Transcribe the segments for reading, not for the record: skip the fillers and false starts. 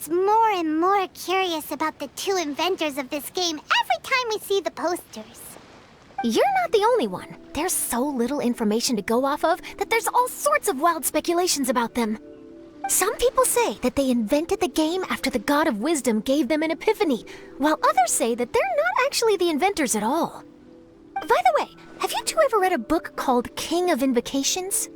gets more and more curious about the two inventors of this game every time we see the posters. You're not the only one. There's so little information to go off of that there's all sorts of wild speculations about them. Some people say that they invented the game after the God of Wisdom gave them an epiphany, while others say that they're not actually the inventors at all. By the way, have you two ever read a book called King of Invokations?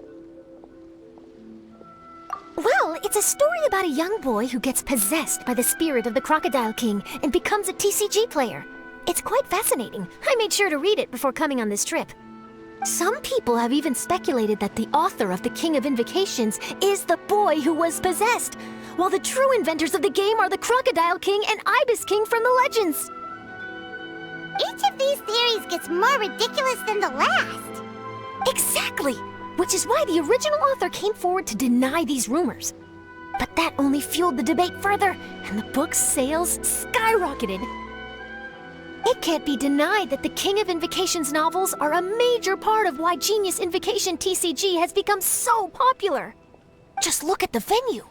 Well, it's a story about a young boy who gets possessed by the spirit of the Crocodile King and becomes a TCG player. It's quite fascinating. I made sure to read it before coming on this trip. Some people have even speculated that the author of the King of Invokations is the boy who was possessed, while the true inventors of the game are the Crocodile King and Ibis King from the legends. Each of these theories gets more ridiculous than the last. Exactly! Which is why the original author came forward to deny these rumors. But that only fueled the debate further, and the book's sales skyrocketed. It can't be denied that the King of Invokations novels are a major part of why Genius Invocation TCG has become so popular. Just look at the venue.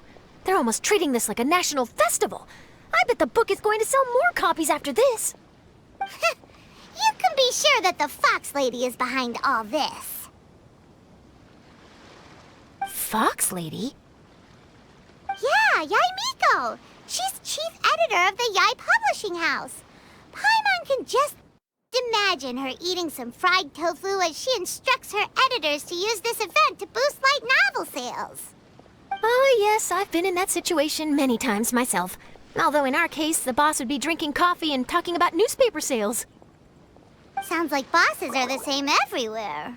They're almost treating this like a national festival. I bet the book is going to sell more copies after this. You can be sure that the Fox Lady is behind all this. Fox Lady? Yeah, Yae Miko. She's chief editor of the Yae Publishing House. Paimon can just imagine her eating some fried tofu as she instructs her editors to use this event to boost light novel sales. Oh yes, I've been in that situation many times myself. Although in our case, the boss would be drinking coffee and talking about newspaper sales. Sounds like bosses are the same everywhere.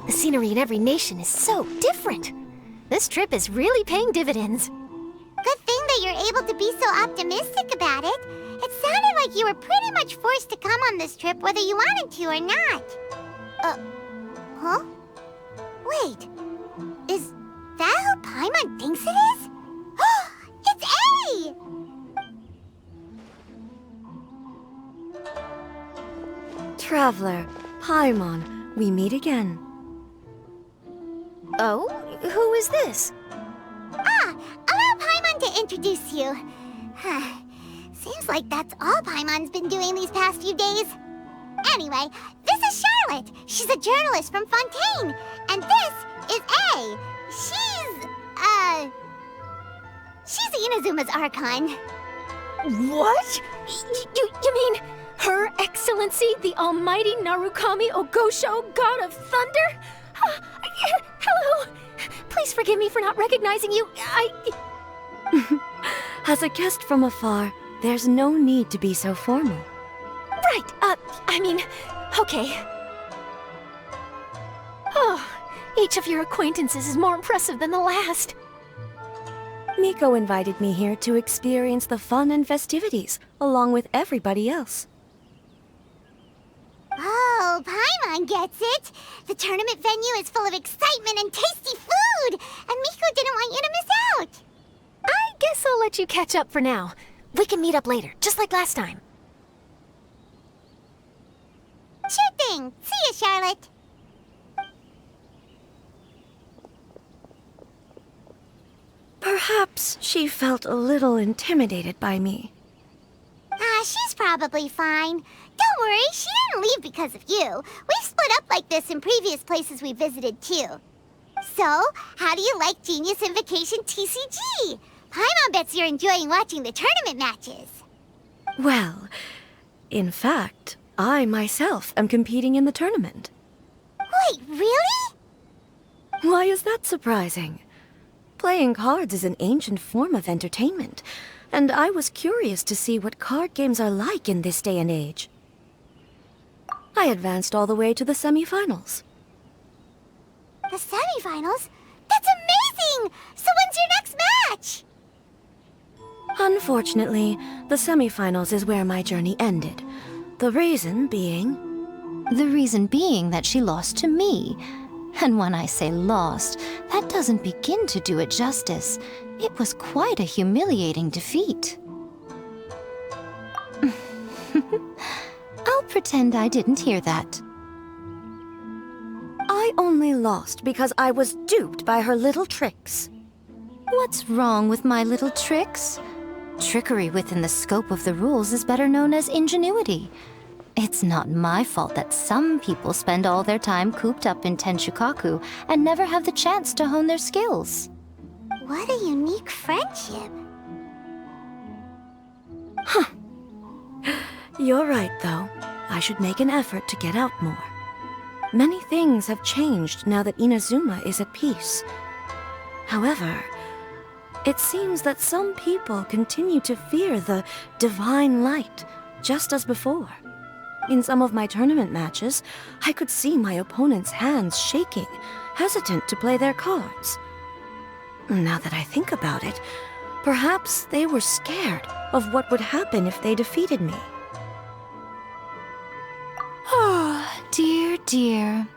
The scenery in every nation is so different. This trip is really paying dividends. Good thing that you're able to be so optimistic about it. It sounded like you were pretty much forced to come on this trip whether you wanted to or not. Huh? Wait, is that who Paimon thinks it is? It's A! Traveler, Paimon, we meet again. Oh? Who is this? Allow Paimon to introduce you. Seems like that's all Paimon's been doing these past few days. Anyway, this is Charlotte. She's a journalist from Fontaine. And this is A. She's Inazuma's Archon. What? You mean Her Excellency, the Almighty Narukami Ogosho, God of Thunder? Hello. Please forgive me for not recognizing you. As a guest from afar, there's no need to be so formal. Right, okay. Oh, each of your acquaintances is more impressive than the last. Miko invited me here to experience the fun and festivities, along with everybody else. Oh, Paimon gets it. The tournament venue is full of excitement and tasty food, and Miko didn't want you to miss out. I guess I'll let you catch up for now. We can meet up later, just like last time. Sure thing. See you, Charlotte. Perhaps she felt a little intimidated by me. She's probably fine. Don't worry, she didn't leave because of you. We've split up like this in previous places we visited, too. So, how do you like Genius Invocation TCG? Paimon bets you're enjoying watching the tournament matches. Well, in fact, I myself am competing in the tournament. Wait, really? Why is that surprising? Playing cards is an ancient form of entertainment, and I was curious to see what card games are like in this day and age. I advanced all the way to the semifinals. The semifinals? That's amazing! So when's your next match? Unfortunately, the semifinals is where my journey ended. The reason being... The reason being that she lost to me. And when I say lost, that doesn't begin to do it justice. It was quite a humiliating defeat. I'll pretend I didn't hear that. I only lost because I was duped by her little tricks. What's wrong with my little tricks? Trickery within the scope of the rules is better known as ingenuity. It's not my fault that some people spend all their time cooped up in Tenshukaku and never have the chance to hone their skills. What a unique friendship. You're right, though. I should make an effort to get out more. Many things have changed now that Inazuma is at peace. However, it seems that some people continue to fear the divine light, just as before. In some of my tournament matches, I could see my opponent's hands shaking, hesitant to play their cards. Now that I think about it, perhaps they were scared of what would happen if they defeated me. Oh, dear, dear.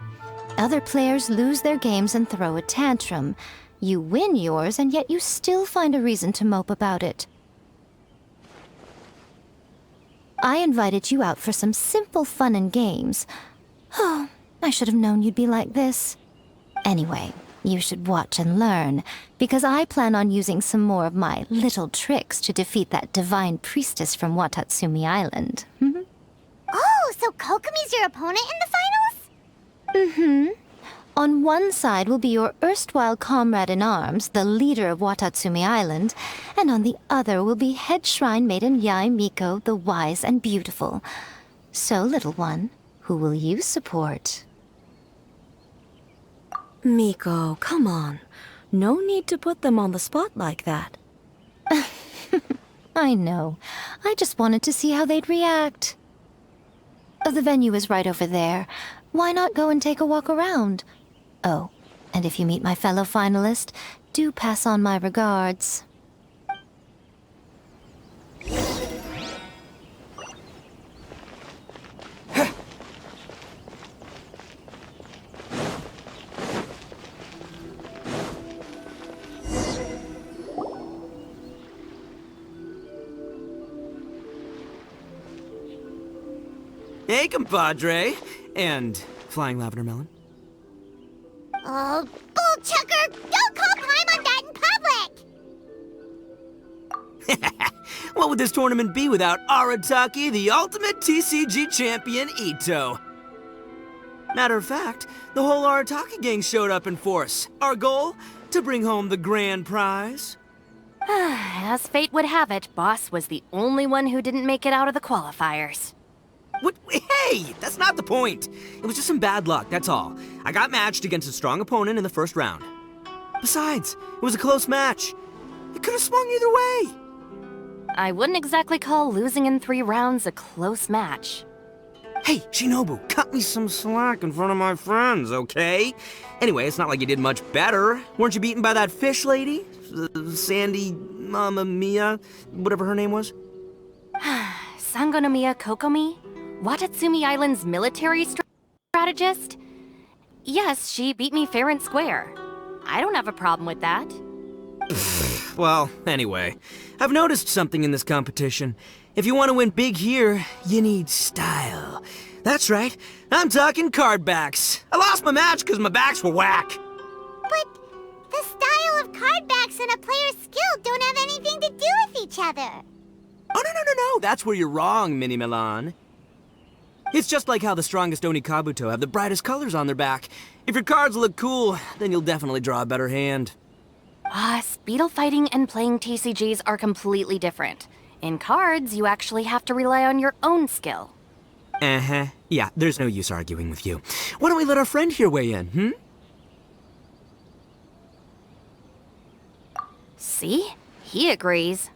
Other players lose their games and throw a tantrum. You win yours, and yet you still find a reason to mope about it. I invited you out for some simple fun and games. Oh, I should have known you'd be like this. Anyway, you should watch and learn, because I plan on using some more of my little tricks to defeat that divine priestess from Watatsumi Island. Oh, so Kokomi's your opponent in the finals? Mm-hmm. On one side will be your erstwhile comrade-in-arms, the leader of Watatsumi Island, and on the other will be head shrine maiden Yae Miko, the wise and beautiful. So, little one, who will you support? Miko, come on. No need to put them on the spot like that. I know. I just wanted to see how they'd react. The venue is right over there. Why not go and take a walk around? Oh, and if you meet my fellow finalist, do pass on my regards. Hey, compadre. And Flying Lavender Melon. Oh, bullchucker! Don't call Paimon that in public! What would this tournament be without Arataki, the ultimate TCG champion, Ito? Matter of fact, the whole Arataki gang showed up in force. Our goal? To bring home the grand prize. As fate would have it, Boss was the only one who didn't make it out of the qualifiers. What? Hey, that's not the point. It was just some bad luck, that's all. I got matched against a strong opponent in the first round. Besides, it was a close match. It could have swung either way. I wouldn't exactly call losing in 3 rounds a close match. Hey, Shinobu, cut me some slack in front of my friends, okay? Anyway, it's not like you did much better. Weren't you beaten by that fish lady? Sandy Mamma Mia, whatever her name was? Sangonomiya Kokomi? Watatsumi Island's military strategist? Yes, she beat me fair and square. I don't have a problem with that. Well, anyway, I've noticed something in this competition. If you want to win big here, you need style. That's right, I'm talking card backs. I lost my match because my backs were whack. But the style of card backs and a player's skill don't have anything to do with each other. Oh, no, that's where you're wrong, Mini Milan. It's just like how the strongest Oni Kabuto have the brightest colors on their back. If your cards look cool, then you'll definitely draw a better hand. Speedle fighting and playing TCGs are completely different. In cards, you actually have to rely on your own skill. Uh-huh. Yeah, there's no use arguing with you. Why don't we let our friend here weigh in, See? He agrees.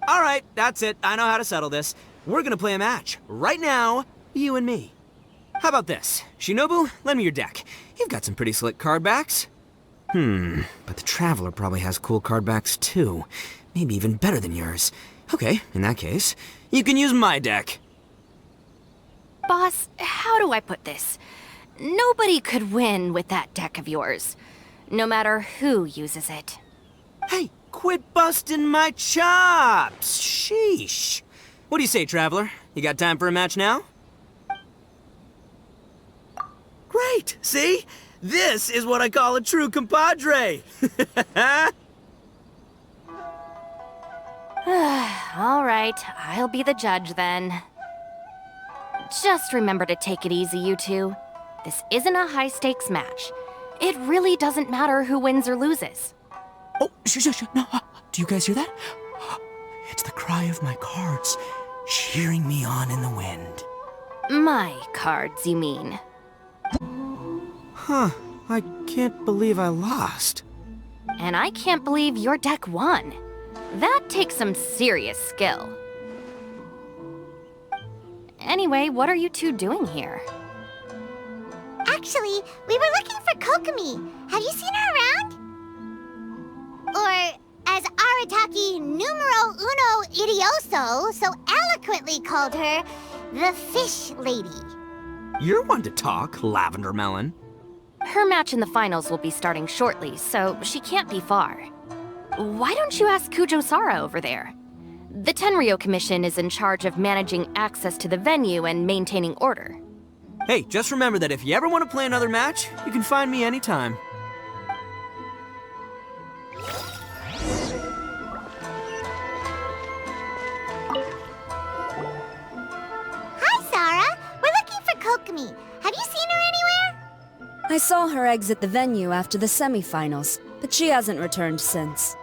All right, that's it. I know how to settle this. We're gonna play a match. Right now, you and me. How about this? Shinobu, lend me your deck. You've got some pretty slick card backs. But the Traveler probably has cool card backs too. Maybe even better than yours. Okay, in that case, you can use my deck. Boss, how do I put this? Nobody could win with that deck of yours, no matter who uses it. Hey, quit busting my chops! Sheesh. What do you say, Traveler? You got time for a match now? Great! See? This is what I call a true compadre! All right, I'll be the judge then. Just remember to take it easy, you two. This isn't a high-stakes match. It really doesn't matter who wins or loses. Oh, shh, no. Do you guys hear that? It's the cry of my cards, cheering me on in the wind. My cards, you mean? Huh, I can't believe I lost. And I can't believe your deck won. That takes some serious skill. Anyway, what are you two doing here? Actually, we were looking for Kokomi. Have you seen her around? Or, as Arataki numero uno idioso so eloquently called her, the Fish Lady. You're one to talk, Lavender Melon. Her match in the finals will be starting shortly, so she can't be far. Why don't you ask Kujo-Sara over there? The Tenryo Commission is in charge of managing access to the venue and maintaining order. Hey, just remember that if you ever want to play another match, you can find me anytime. Hi, Sara. We're looking for Kokomi. Have you seen her anywhere? I saw her exit the venue after the semifinals, but she hasn't returned since.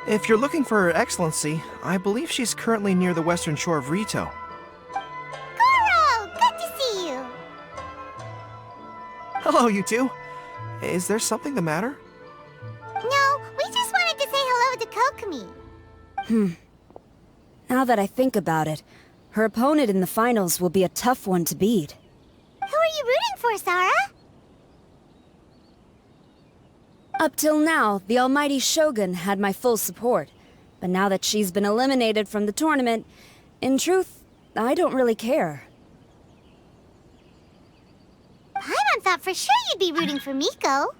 If you're looking for Her Excellency, I believe she's currently near the western shore of Ritou. Goro! Good to see you. Hello, you two. Is there something the matter? No, we just wanted to say hello to Kokomi. Now that I think about it, her opponent in the finals will be a tough one to beat. Who are you rooting for, Sara? Up till now, the almighty Shogun had my full support. But now that she's been eliminated from the tournament, in truth, I don't really care. Paimon thought for sure you'd be rooting for Miko.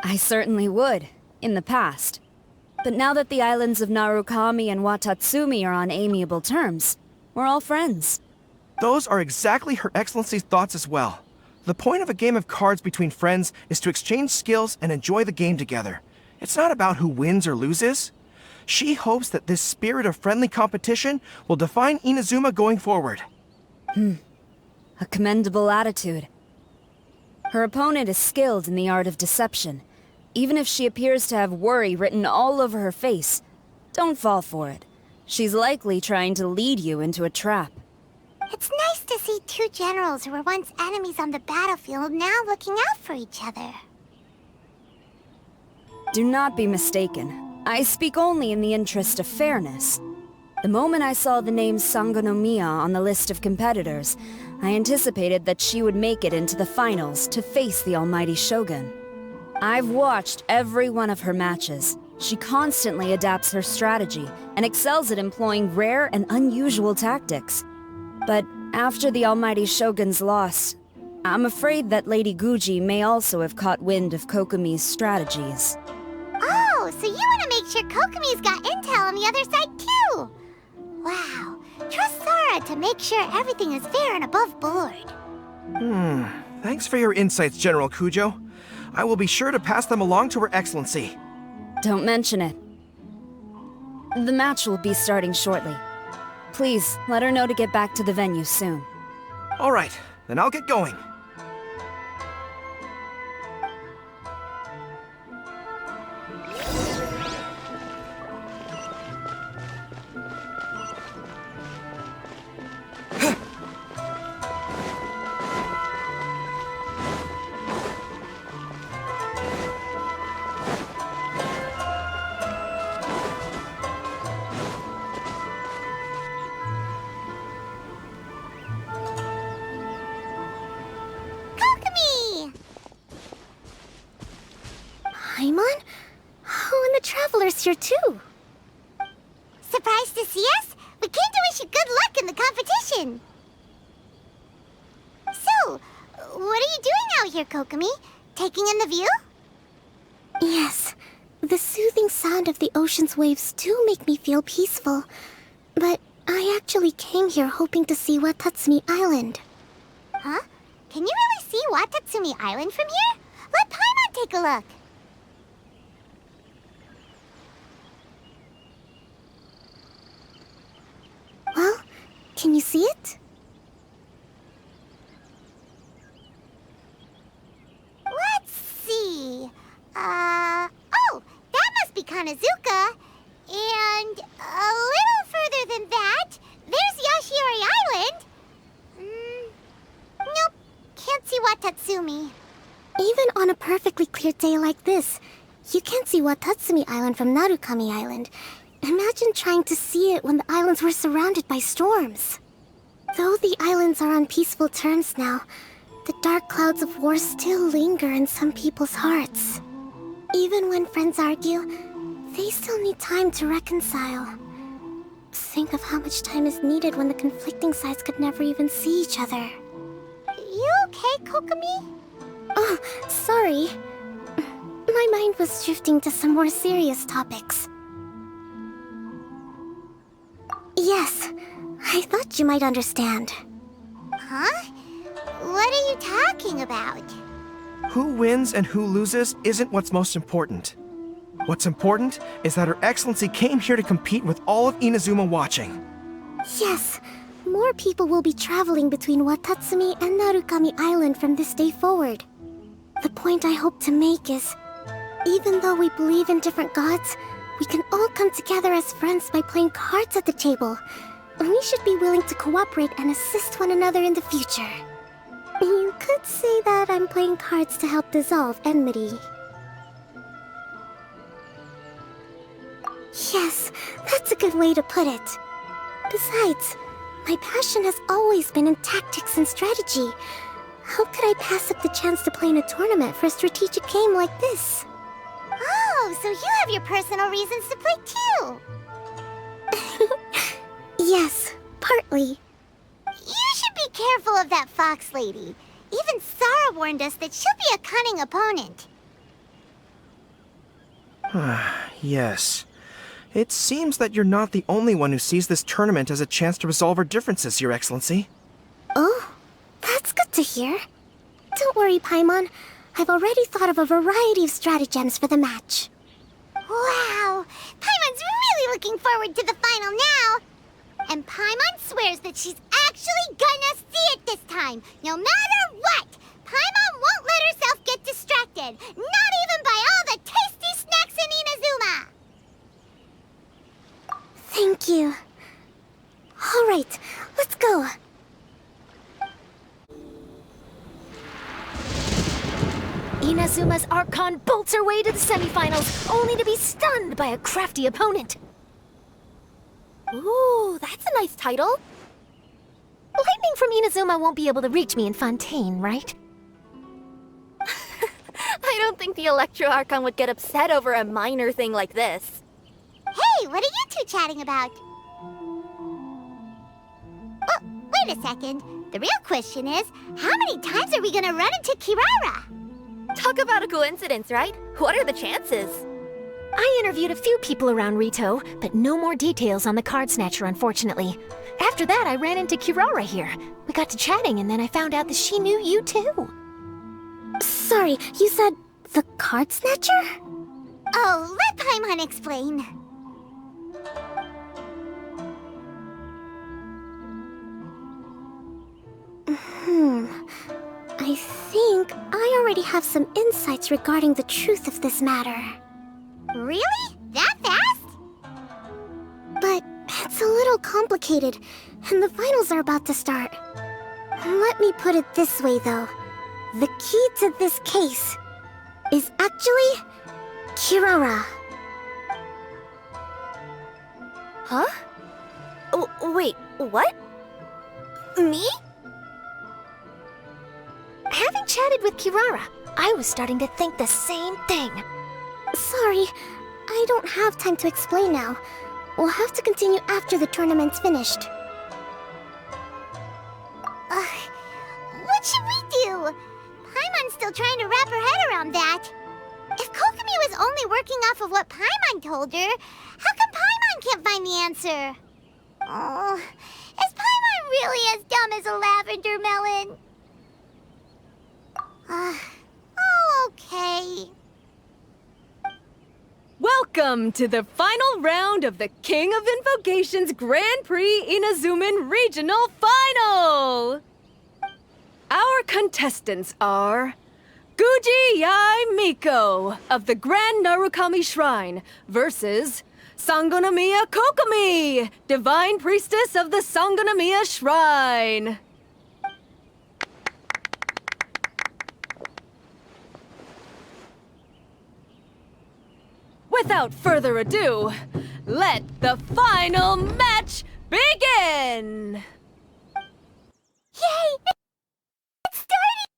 I certainly would, in the past. But now that the islands of Narukami and Watatsumi are on amiable terms, we're all friends. Those are exactly Her Excellency's thoughts as well. The point of a game of cards between friends is to exchange skills and enjoy the game together. It's not about who wins or loses. She hopes that this spirit of friendly competition will define Inazuma going forward. A commendable attitude. Her opponent is skilled in the art of deception. Even if she appears to have worry written all over her face, don't fall for it. She's likely trying to lead you into a trap. It's nice to see two generals who were once enemies on the battlefield now looking out for each other. Do not be mistaken. I speak only in the interest of fairness. The moment I saw the name Sangonomiya on the list of competitors, I anticipated that she would make it into the finals to face the almighty Shogun. I've watched every one of her matches. She constantly adapts her strategy and excels at employing rare and unusual tactics. But after the almighty Shogun's loss, I'm afraid that Lady Guji may also have caught wind of Kokomi's strategies. Oh, so you want to make sure Kokomi's got intel on the other side too? Wow, trust Sara to make sure everything is fair and above board. Thanks for your insights, General Kujo. I will be sure to pass them along to Her Excellency. Don't mention it. The match will be starting shortly. Please, let her know to get back to the venue soon. All right, then I'll get going. Paimon? Oh, and the Traveler's here too. Surprised to see us? We came to wish you good luck in the competition. So, what are you doing out here, Kokomi? Taking in the view? Yes. The soothing sound of the ocean's waves do make me feel peaceful. But I actually came here hoping to see Watatsumi Island. Huh? Can you really see Watatsumi Island from here? Let Paimon take a look. Well, can you see it? Let's see. Oh, that must be Kanazuka. And a little further than that, there's Yashiori Island. Nope, can't see Watatsumi. Even on a perfectly clear day like this, you can't see Watatsumi Island from Narukami Island. Imagine trying to see it when the islands were surrounded by storms. Though the islands are on peaceful terms now, the dark clouds of war still linger in some people's hearts. Even when friends argue, they still need time to reconcile. Think of how much time is needed when the conflicting sides could never even see each other. You okay, Kokomi? Oh, sorry. My mind was drifting to some more serious topics. Yes, I thought you might understand. Huh? What are you talking about? Who wins and who loses isn't what's most important. What's important is that Her Excellency came here to compete with all of Inazuma watching. Yes, more people will be traveling between Watatsumi and Narukami Island from this day forward. The point I hope to make is, even though we believe in different gods, we can all come together as friends by playing cards at the table. We should be willing to cooperate and assist one another in the future. You could say that I'm playing cards to help dissolve enmity. Yes, that's a good way to put it. Besides, my passion has always been in tactics and strategy. How could I pass up the chance to play in a tournament for a strategic game like this? Oh, so you have your personal reasons to play too! Yes, partly. You should be careful of that fox lady. Even Sara warned us that she'll be a cunning opponent. Yes. It seems that you're not the only one who sees this tournament as a chance to resolve our differences, Your Excellency. Oh, that's good to hear. Don't worry, Paimon. I've already thought of a variety of stratagems for the match. Wow! Paimon's really looking forward to the final now! And Paimon swears that she's actually gonna see it this time, no matter what! Paimon won't let herself get distracted, not even by all the tasty snacks in Inazuma! Thank you. Alright, let's go. Inazuma's Archon bolts her way to the semifinals, only to be stunned by a crafty opponent. Ooh, that's a nice title. Lightning from Inazuma won't be able to reach me in Fontaine, right? I don't think the Electro Archon would get upset over a minor thing like this. Hey, what are you two chatting about? Oh, wait a second. The real question is, how many times are we gonna run into Kirara? Talk about a coincidence, right? What are the chances? I interviewed a few people around Ritou, but no more details on the Card Snatcher, unfortunately. After that, I ran into Kirara here. We got to chatting, and then I found out that she knew you too. Sorry, you said the Card Snatcher? Oh, let Paimon explain. I think I already have some insights regarding the truth of this matter. Really? That fast? But it's a little complicated, and the finals are about to start. Let me put it this way, though. The key to this case is actually Kirara. Huh? Oh, wait, what? Me? Having chatted with Kirara, I was starting to think the same thing. Sorry, I don't have time to explain now. We'll have to continue after the tournament's finished. What should we do? Paimon's still trying to wrap her head around that. If Kokomi was only working off of what Paimon told her, how come Paimon can't find the answer? Oh, is Paimon really as dumb as a lavender melon? Oh, okay. Welcome to the final round of the King of Invokations Grand Prix Inazuman Regional Final! Our contestants are Guji Yae Miko of the Grand Narukami Shrine versus Sangonomiya Kokomi, Divine Priestess of the Sangonomiya Shrine. Without further ado, let the final match begin! Yay! It's starting!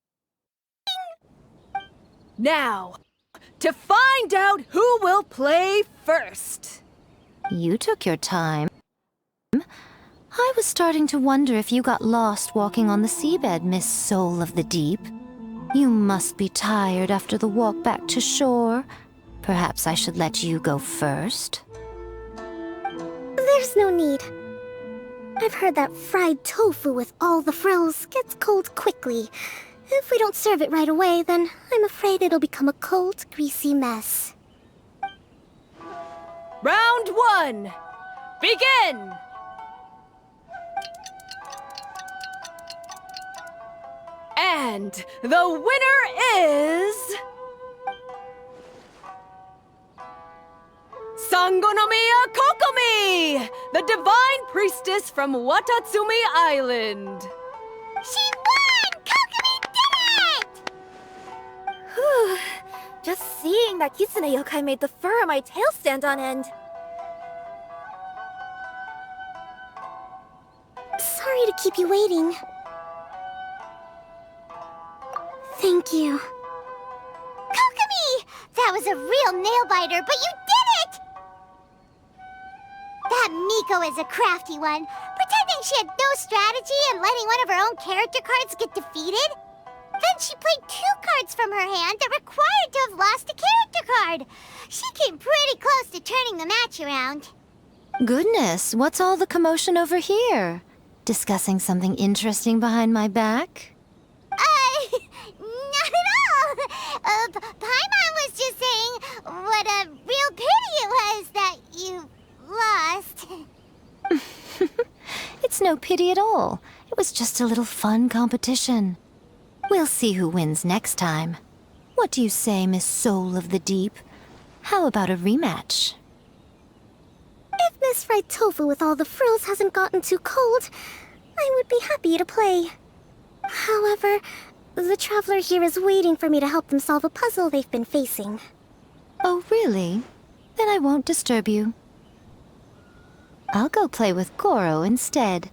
Now, to find out who will play first. You took your time. I was starting to wonder if you got lost walking on the seabed, Miss Soul of the Deep. You must be tired after the walk back to shore. Perhaps I should let you go first. There's no need. I've heard that fried tofu with all the frills gets cold quickly. If we don't serve it right away, then I'm afraid it'll become a cold, greasy mess. Round one, begin! And the winner is... Sangonomiya Kokomi, the Divine Priestess from Watatsumi Island. She won! Kokomi did it! Whew. Just seeing that Kitsune yokai made the fur on my tail stand on end. Sorry to keep you waiting. Thank you. Kokomi! That was a real nail-biter, but you did it! That Miko is a crafty one, pretending she had no strategy and letting one of her own character cards get defeated. Then she played 2 cards from her hand that required to have lost a character card. She came pretty close to turning the match around. Goodness, what's all the commotion over here? Discussing something interesting behind my back? Not at all. Paimon was just saying what a real pity it was that you lost. It's no pity at all. It was just a little fun competition. We'll see who wins next time. What do you say, Miss Soul of the Deep? How about a rematch? If Miss Fried Tofu with all the frills hasn't gotten too cold, I would be happy to play. However, the Traveler here is waiting for me to help them solve a puzzle they've been facing. Oh, really? Then I won't disturb you. I'll go play with Goro instead.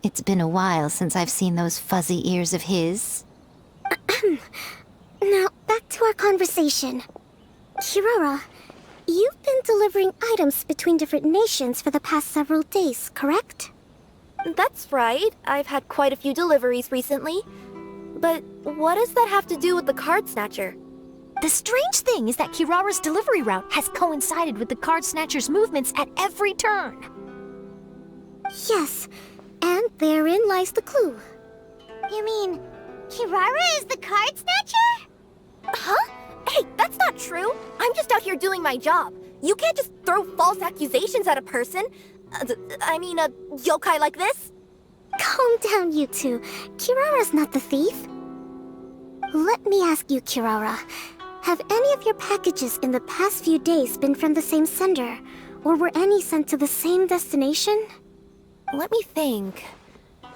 It's been a while since I've seen those fuzzy ears of his. Now, back to our conversation. Kirara, you've been delivering items between different nations for the past several days, correct? That's right. I've had quite a few deliveries recently. But what does that have to do with the Card Snatcher? The strange thing is that Kirara's delivery route has coincided with the Card Snatcher's movements at every turn. Yes, and therein lies the clue. You mean, Kirara is the Card Snatcher? Huh? Hey, that's not true. I'm just out here doing my job. You can't just throw false accusations at a person. I mean, a yokai like this. Calm down, you two. Kirara's not the thief. Let me ask you, Kirara. Have any of your packages in the past few days been from the same sender? Or were any sent to the same destination? Let me think.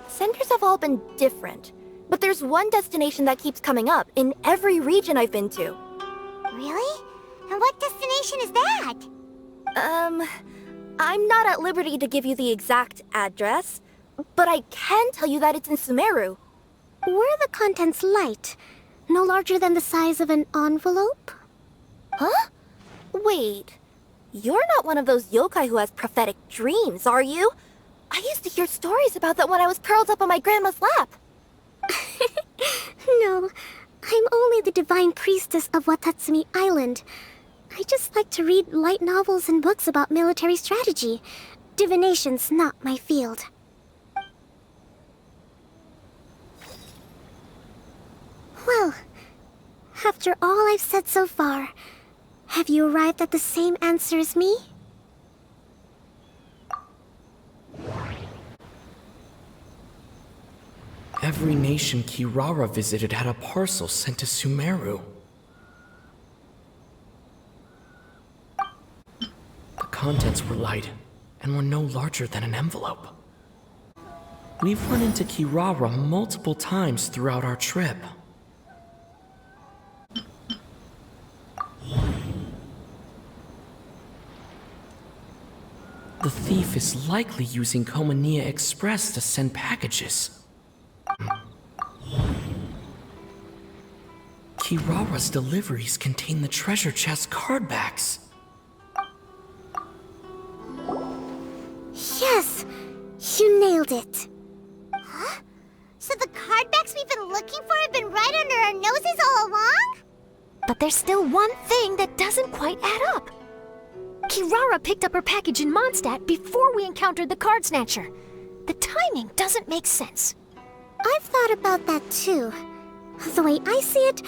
Senders have all been different. But there's one destination that keeps coming up in every region I've been to. Really? And what destination is that? I'm not at liberty to give you the exact address, but I can tell you that it's in Sumeru. Were the contents light? No larger than the size of an envelope? Huh? Wait. You're not one of those yokai who has prophetic dreams, are you? I used to hear stories about that when I was curled up on my grandma's lap. No, I'm only the Divine Priestess of Watatsumi Island. I just like to read light novels and books about military strategy. Divination's not my field. Well, after all I've said so far, have you arrived at the same answer as me? Every nation Kirara visited had a parcel sent to Sumeru. The contents were light and were no larger than an envelope. We've run into Kirara multiple times throughout our trip. The thief is likely using Komonia Express to send packages. Kirara's deliveries contain the treasure chest cardbacks. Yes! You nailed it! Huh? So the cardbacks we've been looking for have been right under our noses all along? But there's still one thing that doesn't quite add up. Kirara picked up her package in Mondstadt before we encountered the Card Snatcher. The timing doesn't make sense. I've thought about that too. The way I see it,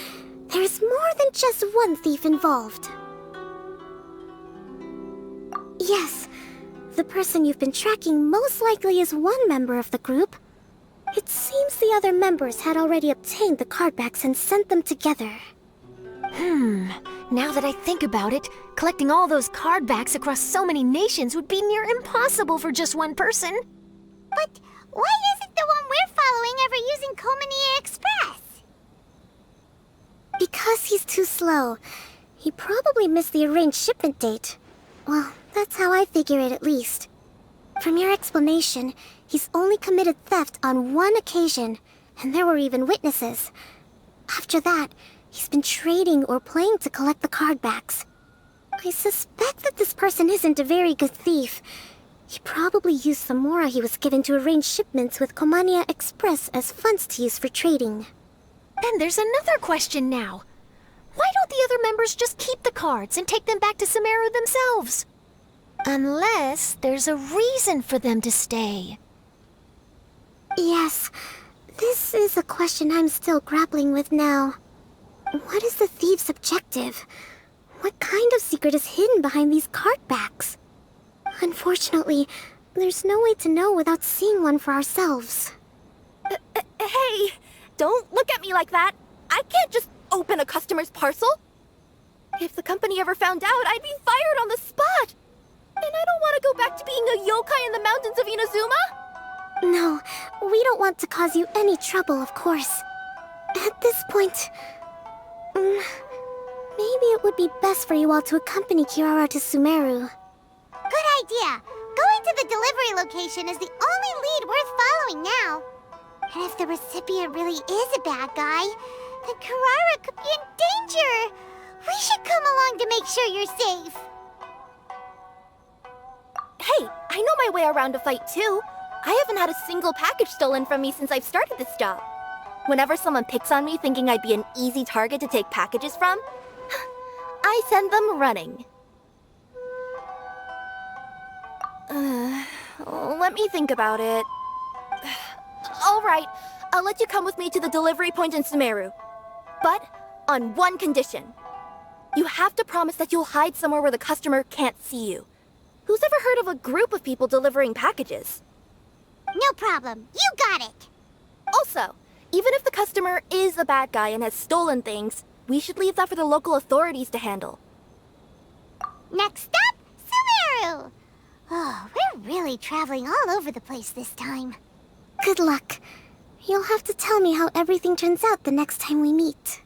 there's more than just one thief involved. Yes, the person you've been tracking most likely is one member of the group. It seems the other members had already obtained the cardbacks and sent them together. Now that I think about it, collecting all those cardbacks across so many nations would be near impossible for just one person. But why isn't the one we're following ever using Komonia Express? Because he's too slow. He probably missed the arranged shipment date. Well, that's how I figure it at least. From your explanation, he's only committed theft on one occasion, and there were even witnesses. After that, he's been trading or playing to collect the cardbacks. I suspect that this person isn't a very good thief. He probably used the mora he was given to arrange shipments with Komonia Express as funds to use for trading. Then there's another question now. Why don't the other members just keep the cards and take them back to Sumeru themselves? Unless there's a reason for them to stay. Yes, this is a question I'm still grappling with now. What is the thief's objective? What kind of secret is hidden behind these cardbacks? Unfortunately, there's no way to know without seeing one for ourselves. Hey, don't look at me like that. I can't just open a customer's parcel. If the company ever found out, I'd be fired on the spot. And I don't want to go back to being a yokai in the mountains of Inazuma. No, we don't want to cause you any trouble, of course. At this point, maybe it would be best for you all to accompany Kirara to Sumeru. Good idea. Going to the delivery location is the only lead worth following now. And if the recipient really is a bad guy, then Kirara could be in danger. We should come along to make sure you're safe. Hey, I know my way around a fight too. I haven't had a single package stolen from me since I've started this job. Whenever someone picks on me thinking I'd be an easy target to take packages from, I send them running. Let me think about it. Alright, I'll let you come with me to the delivery point in Sumeru. But on one condition. You have to promise that you'll hide somewhere where the customer can't see you. Who's ever heard of a group of people delivering packages? No problem. You got it. Also, even if the customer is a bad guy and has stolen things, we should leave that for the local authorities to handle. Next up, Sumeru! Oh, we're really traveling all over the place this time. Good luck. You'll have to tell me how everything turns out the next time we meet.